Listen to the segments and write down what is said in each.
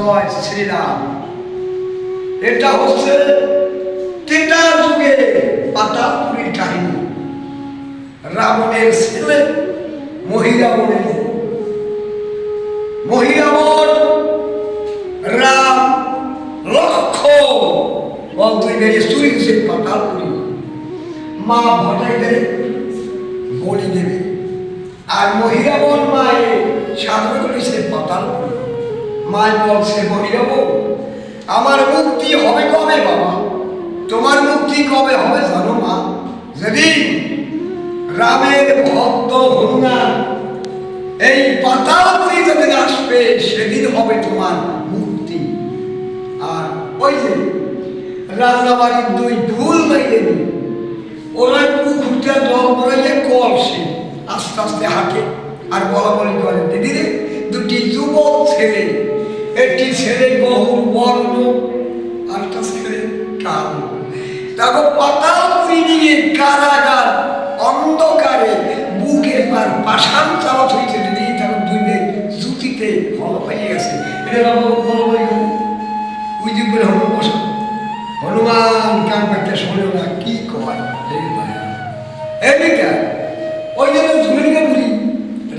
জয় শ্রীরাম। এটা হচ্ছে ত্রেতার যুগে পাতালপুরীর কাহিনী। রাবণের ছেলে মহিরাবণ রাম লক্ষ্মণ বলতে গেলে চুরিছে পাতালপুরী। মা ভটাইলে বলি দেবে, আর মহিরাবণ মায়ে সাধনা করেছে পাতালপুরী। মায় বলছে, মহিরাবণ আমার মুক্তি হবে কবে বাবা? তোমার মুক্তি কবে হবে জানো মা? যেদিন রামের ভক্ত হনুমান এই পাতালপুরী যেদিন আসবে সেদিন হবে তোমার মুক্তি। আর ওই যে রান্নাবাড়ির দুই ফুল বাইলেন, ওরা পুকুরটা জল পড়াইলে কলসে আস্তে আস্তে হাঁটে আর বলা বলি করে, দিদি রে দুটি যুবক ছেলে, একটি ছেলে বহু বর্ণ আর একটা ছেলে কালো। তারপর পাতালপুরী নিয়ে কারাগার অন্ধকারে বুকে আর পাষাণ চালাত হয়েছে। দিদি তারপর দুই জুতিতে ফল পাইয়ে গেছে। এটা হনুমান কান পাইতে শোনে না কি কয় এদিকে ওই জন্য ঝুলিকে বুড়ি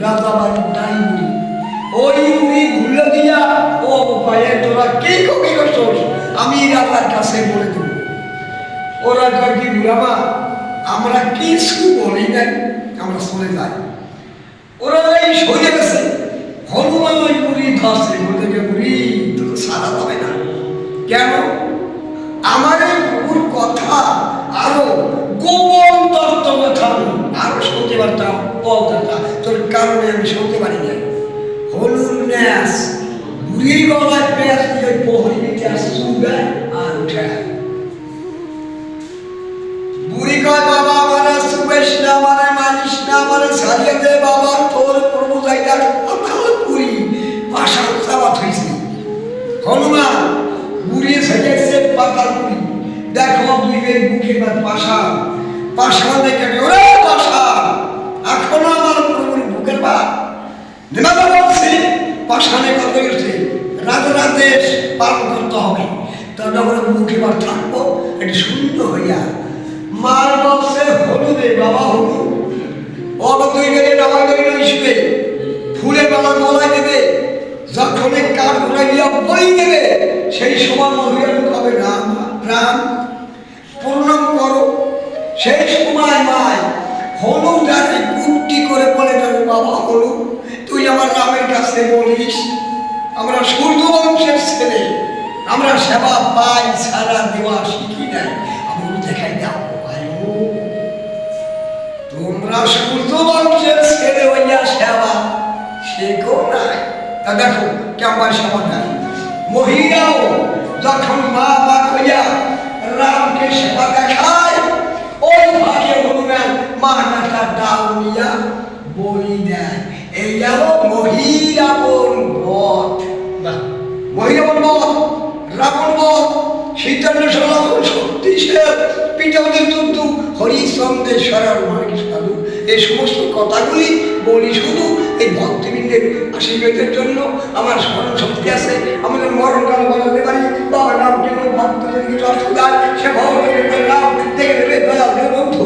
রাজা বাড়ি তাই বুড়ি ওই বুড়ি ঘুরে দিয়া ও পায়ে তোরা কি কবি করছোস আমি রাজার কাছে বলে দেব। ওরা কয় কি বুড়ামা আমরা কিছু বলি নাই, আমরা চলে যাই। ওরা এই সরে গেছে। হনুমান ওই বুড়ি ধরছে, বলতে বুড়ি তো সারা যাবে না কেন? আমার এই প্রভুর কথা আরো গোপন তত্ত্ব কথা আরো শুনতে পারতাম, বলতাম, তোর কারণে আমি শুনতে পারি না। হলুর ন্যাস বুড়ির গলায় পেঁয়াজ দিয়ে প্রহরী দিতে আসছে আর উঠে। বুড়ি কয় বাবা আমারে সুবেশ না, আমারে মানিস না, আমারে ছাড়িয়ে দে বাবা, তোর প্রভু যাইতার পাতালপুরী পাষাণ চালাত হয়েছে। হনুমান বুড়িয়ে ছেড়েছে পাতালপুরী, দেখো দুইবের বুকে পাষাণ পাষাণ দেখে ওরে পাষাণ এখনো আমার প্রভুর বুকের পা নেমাতে বলছে। পাষাণে কত গেছে রাজরা দেশ পালন করতে হবে, তবে আমরা মুখে বার থাকবো একটু শূন্য হইয়া। মার বলছে হলুদে বাবা হলু অত দুই গেলে নামাই গেলে ইসবে ফুলের বাবা গলায় দেবে, যখন কাঠ ঘোড়াই দিয়া বই দেবে সেই সময় মহিলা হবে রাম রাম প্রণাম করো। সেই সময় মায় হলু যাকে কুট্টি করে বলে যাবে বাবা হলু তুই আমার রামের কাছে বলিস আমরা সূর্য বংশের ছেলে, আমরা সেবা পাই সারা দেওয়া শিখি নাই, আমি দেখাই দাও তোমরা সূর্য বংশের ছেলে হইয়া সেবা শেখো নাই। তা দেখো কেমন সেবা নাই। মহিলাও যখন মা বাপ হইয়া রামকে সেবা দেখায় ওই ভাগে হনুমান মানাটা ডাল নিয়া বলি দেয়। এই গেল মহিরাবণ বধ। মহিরাবণ বধ, রাবণ বধ, সীতান্ড লক্ষণ শক্তিশাল পিতাদের যুদ্ধ হরিচন্দ্রেশ্বরের সাধু। এই সমস্ত কথাগুলি বলি শুধু এই ভক্তবৃন্দের আশীর্বাদের জন্য। আমার স্মরণ শক্তি আছে, আমাদের মরণকাল বলাতে পারি বাবা নাম কেন ভক্তদের কিছু অসুবিধা সে ভগবানের নাম দেখে দেবে দয়া বন্ধু